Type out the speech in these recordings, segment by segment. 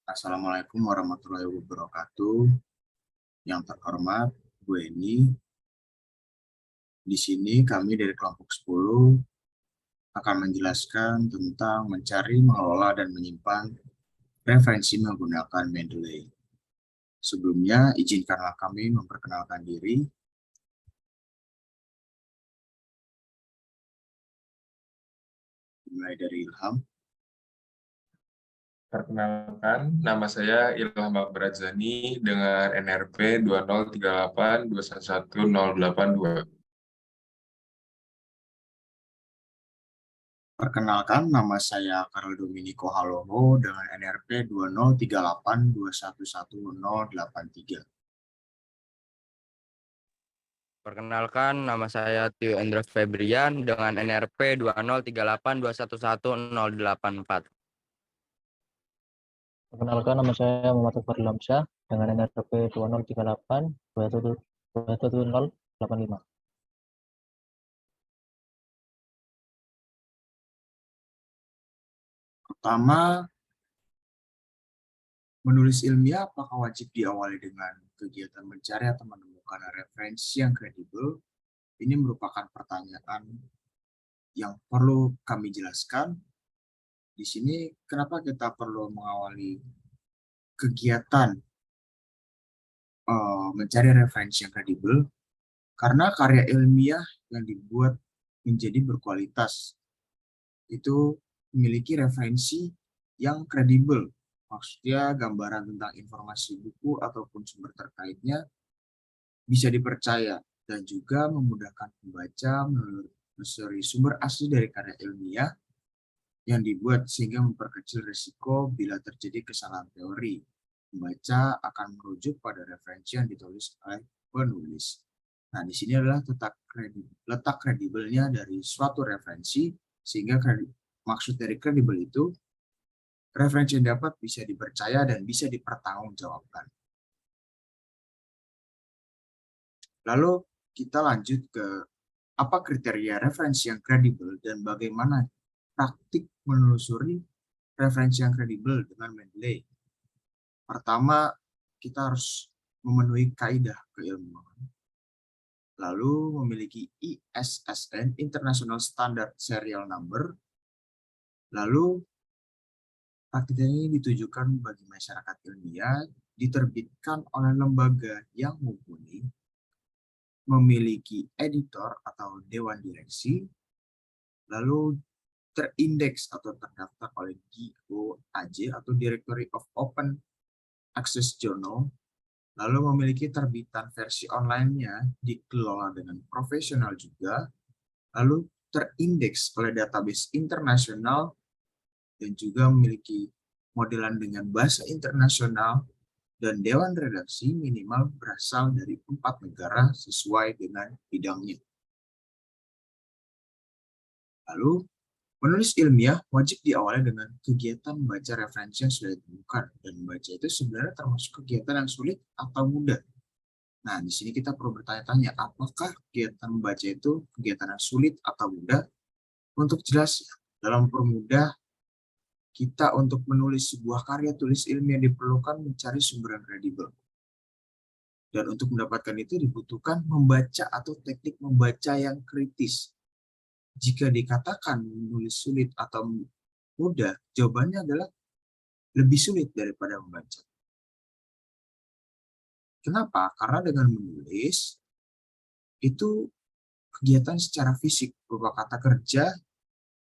Assalamualaikum warahmatullahi wabarakatuh. Yang terhormat, Bu Eni. Di sini kami dari kelompok 10 akan menjelaskan tentang mencari, mengelola, dan menyimpan referensi menggunakan Mendeley. Sebelumnya, izinkanlah kami memperkenalkan diri. Mulai dari Ilham. Perkenalkan, nama saya Ilham Abradzani dengan NRP 20382111082. Perkenalkan, nama saya Karl Dominico Haloho dengan NRP 2038211083. Perkenalkan, nama saya Tio Endros Febrian dengan NRP 2038211084. Perkenalkan, nama saya Muhammad Fadil Hamzah dengan NRP 2038211085. Pertama, menulis ilmiah apakah wajib diawali dengan kegiatan mencari atau menemukan referensi yang kredibel? Ini merupakan pertanyaan yang perlu kami jelaskan. Di sini, kenapa kita perlu mengawali kegiatan mencari referensi yang kredibel? Karena karya ilmiah yang dibuat menjadi berkualitas itu memiliki referensi yang kredibel. Maksudnya gambaran tentang informasi buku ataupun sumber terkaitnya bisa dipercaya dan juga memudahkan pembaca menelusuri sumber asli dari karya ilmiah yang dibuat sehingga memperkecil risiko bila terjadi kesalahan teori. Pembaca akan merujuk pada referensi yang ditulis oleh penulis. Nah, di sini adalah letak kredibelnya dari suatu referensi, sehingga maksud dari kredibel itu referensi yang dapat bisa dipercaya dan bisa dipertanggungjawabkan. Lalu kita lanjut ke apa kriteria referensi yang kredibel dan bagaimana praktik menelusuri referensi yang kredibel dengan Mendeley. Pertama, kita harus memenuhi kaidah keilmuan. Lalu memiliki ISSN, International Standard Serial Number. Lalu praktik ini ditujukan bagi masyarakat ilmiah, diterbitkan oleh lembaga yang mumpuni, memiliki editor atau dewan direksi, lalu terindeks atau terdaftar oleh DOAJ atau Directory of Open Access Journal, lalu memiliki terbitan versi online-nya dikelola dengan profesional juga, lalu terindeks oleh database internasional dan juga memiliki modelan dengan bahasa internasional dan dewan redaksi minimal berasal dari 4 negara sesuai dengan bidangnya. Lalu, menulis ilmiah wajib diawali dengan kegiatan membaca referensi yang sudah ditemukan, dan membaca itu sebenarnya termasuk kegiatan yang sulit atau mudah. Nah, di sini kita perlu bertanya-tanya, apakah kegiatan membaca itu kegiatan yang sulit atau mudah? Untuk jelas, dalam permudah kita untuk menulis sebuah karya tulis ilmiah diperlukan mencari sumber yang kredibel. Dan untuk mendapatkan itu dibutuhkan membaca atau teknik membaca yang kritis. Jika dikatakan menulis sulit atau mudah, jawabannya adalah lebih sulit daripada membaca. Kenapa? Karena dengan menulis, itu kegiatan secara fisik, berupa kata kerja,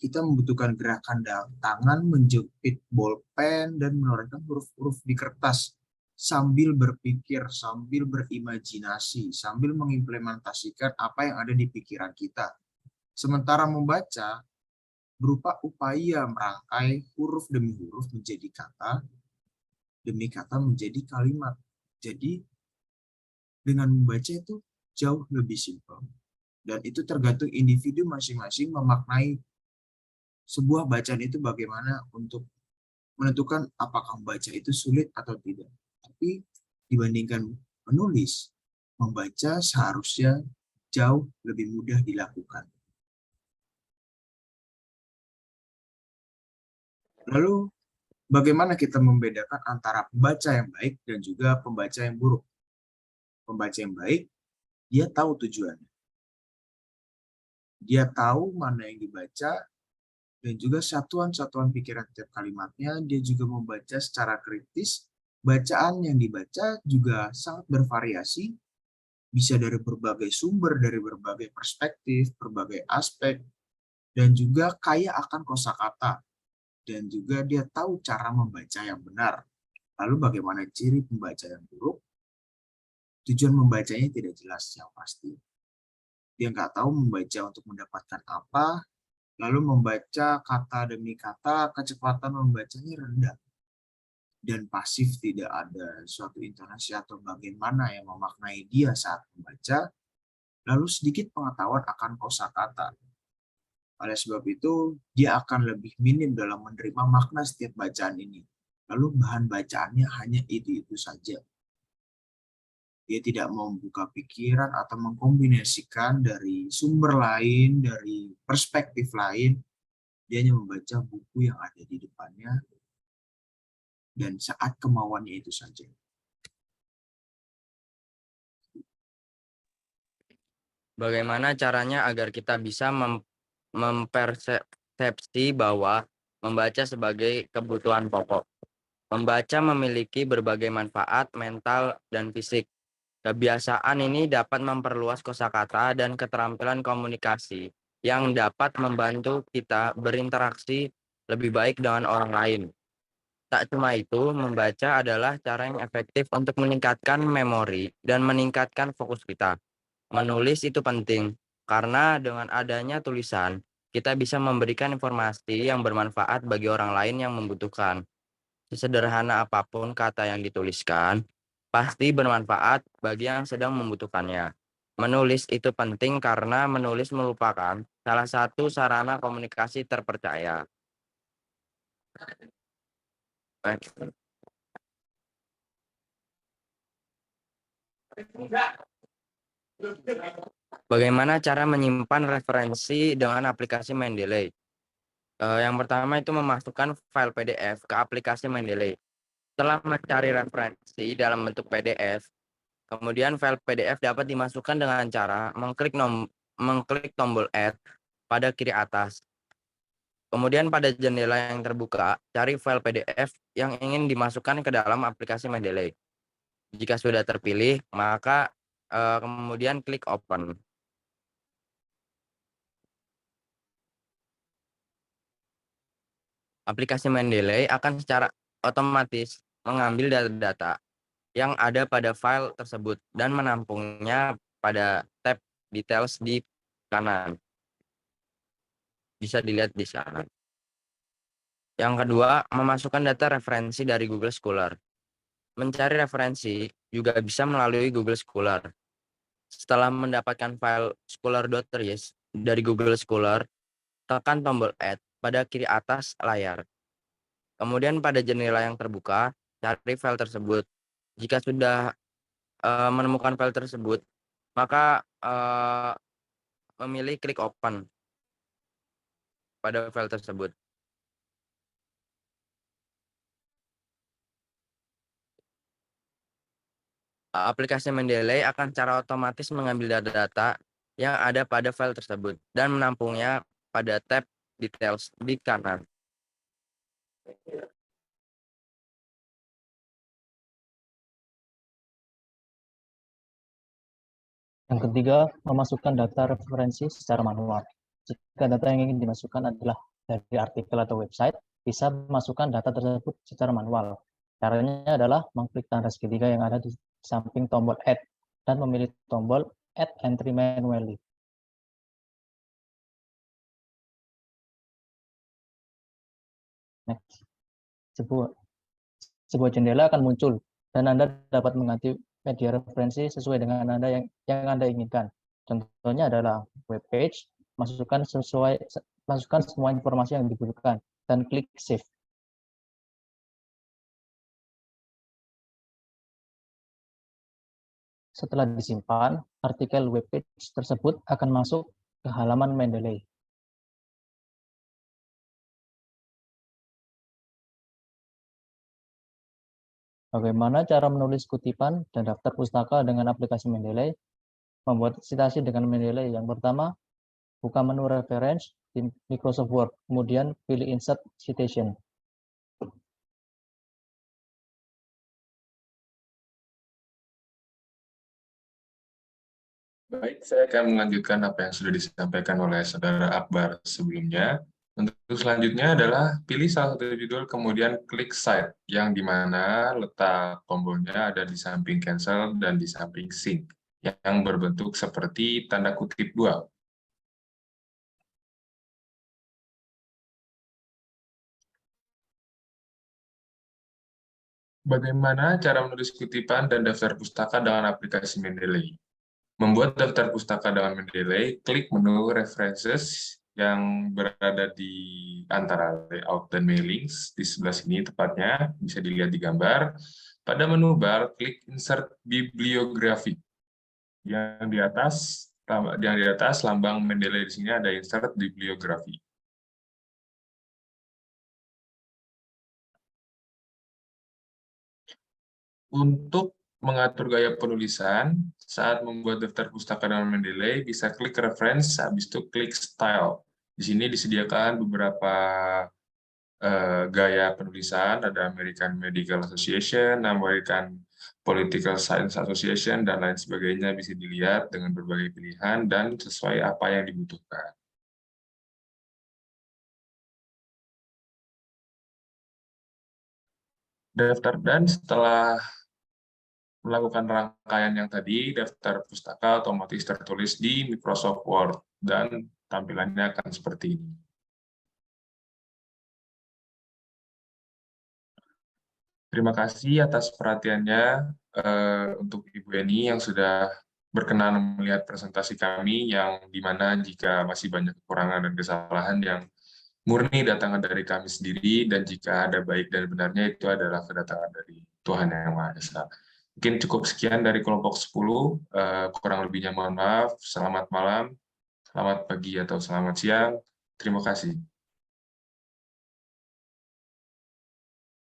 kita membutuhkan gerakan tangan, menjepit bolpen, dan menorehkan huruf-huruf di kertas, sambil berpikir, sambil berimajinasi, sambil mengimplementasikan apa yang ada di pikiran kita. Sementara membaca, berupa upaya merangkai huruf demi huruf menjadi kata, demi kata menjadi kalimat. Jadi, dengan membaca itu jauh lebih simpel. Dan itu tergantung individu masing-masing memaknai sebuah bacaan itu bagaimana untuk menentukan apakah membaca itu sulit atau tidak. Tapi dibandingkan menulis, membaca seharusnya jauh lebih mudah dilakukan. Lalu Bagaimana kita membedakan antara pembaca yang baik dan juga pembaca yang buruk? Pembaca yang baik, dia tahu tujuannya. Dia tahu mana yang dibaca, dan juga satuan-satuan pikiran tiap kalimatnya. Dia juga membaca secara kritis. Bacaan yang dibaca juga sangat bervariasi, bisa dari berbagai sumber, dari berbagai perspektif, berbagai aspek, dan juga kaya akan kosakata. Dan juga dia tahu cara membaca yang benar. Lalu bagaimana ciri pembaca yang buruk? Tujuan membacanya tidak jelas yang pasti. Dia nggak tahu membaca untuk mendapatkan apa, lalu membaca kata demi kata, kecepatan membacanya rendah. Dan pasif, tidak ada suatu intonasi atau bagaimana yang memaknai dia saat membaca, lalu sedikit pengetahuan akan kosakata. Oleh sebab itu, dia akan lebih minim dalam menerima makna setiap bacaan ini. Lalu bahan bacaannya hanya itu-itu saja. Dia tidak mau membuka pikiran atau mengkombinasikan dari sumber lain, dari perspektif lain. Dia hanya membaca buku yang ada di depannya dan saat kemauannya itu saja. Bagaimana caranya agar kita bisa mempersepsi bahwa membaca sebagai kebutuhan pokok? Membaca memiliki berbagai manfaat mental dan fisik. Kebiasaan ini dapat memperluas kosakata dan keterampilan komunikasi yang dapat membantu kita berinteraksi lebih baik dengan orang lain. Tak cuma itu, membaca adalah cara yang efektif untuk meningkatkan memori dan meningkatkan fokus kita. Menulis itu penting, karena dengan adanya tulisan, kita bisa memberikan informasi yang bermanfaat bagi orang lain yang membutuhkan. Sesederhana apapun kata yang dituliskan, pasti bermanfaat bagi yang sedang membutuhkannya. Menulis itu penting karena menulis merupakan salah satu sarana komunikasi terpercaya. Bagaimana cara menyimpan referensi dengan aplikasi Mendeley? Yang pertama itu memasukkan file PDF ke aplikasi Mendeley. Setelah mencari referensi dalam bentuk PDF, kemudian file PDF dapat dimasukkan dengan cara mengklik tombol Add pada kiri atas. Kemudian pada jendela yang terbuka, cari file PDF yang ingin dimasukkan ke dalam aplikasi Mendeley. Jika sudah terpilih, maka kemudian klik Open. Aplikasi Mendeley akan secara otomatis mengambil data-data yang ada pada file tersebut dan menampungnya pada tab Details di kanan. Bisa dilihat di sana. Yang kedua, memasukkan data referensi dari Google Scholar. Mencari referensi juga bisa melalui Google Scholar. Setelah mendapatkan file scholar.ris dari Google Scholar, tekan tombol Add pada kiri atas layar. Kemudian pada jendela yang terbuka, cari file tersebut. Jika sudah menemukan file tersebut, maka memilih klik Open pada file tersebut. Aplikasi Mendeley akan secara otomatis mengambil data-data yang ada pada file tersebut dan menampungnya pada tab Details di kanan. Yang ketiga, memasukkan data referensi secara manual. Jika data yang ingin dimasukkan adalah dari artikel atau website, bisa masukkan data tersebut secara manual. Caranya adalah mengklik tanda segitiga yang ada di samping tombol Add dan memilih tombol Add Entry Manually. Next. Sebuah jendela akan muncul dan Anda dapat mengganti media referensi sesuai dengan yang Anda inginkan. Contohnya adalah web page, masukkan semua informasi yang dibutuhkan dan klik save. Setelah disimpan, artikel web page tersebut akan masuk ke halaman Mendeley. Bagaimana cara menulis kutipan dan daftar pustaka dengan aplikasi Mendeley? Membuat citasi dengan Mendeley. Yang pertama, buka menu reference di Microsoft Word, kemudian pilih Insert Citation. Baik, saya akan melanjutkan apa yang sudah disampaikan oleh Saudara Akbar sebelumnya. Untuk selanjutnya adalah pilih salah satu judul, kemudian klik Cite, yang di mana letak tombolnya ada di samping cancel dan di samping sync, yang berbentuk seperti tanda kutip dua. Bagaimana cara menulis kutipan dan daftar pustaka dengan aplikasi Mendeley? Membuat daftar pustaka dengan Mendeley, klik menu References yang berada di antara Layout dan Mailings, di sebelah sini tepatnya, bisa dilihat di gambar. Pada menu bar, klik Insert Bibliography. Yang di atas lambang Mendeley di sini ada Insert Bibliography. Untuk mengatur gaya penulisan, saat membuat daftar pustaka dengan Mendeley, bisa klik Reference, habis itu klik Style. Di sini disediakan beberapa gaya penulisan, ada American Medical Association, American Political Science Association, dan lain sebagainya, bisa dilihat dengan berbagai pilihan dan sesuai apa yang dibutuhkan. Dan setelah melakukan rangkaian yang tadi, daftar pustaka otomatis tertulis di Microsoft Word, dan tampilannya akan seperti ini. Terima kasih atas perhatiannya untuk Ibu Eni yang sudah berkenan melihat presentasi kami, yang dimana jika masih banyak kekurangan dan kesalahan yang murni datangan dari kami sendiri, dan jika ada baik dan benarnya itu adalah kedatangan dari Tuhan Yang Maha Esa. Mungkin cukup sekian dari kelompok 10, kurang lebihnya mohon maaf. Selamat malam, selamat pagi, atau selamat siang. Terima kasih.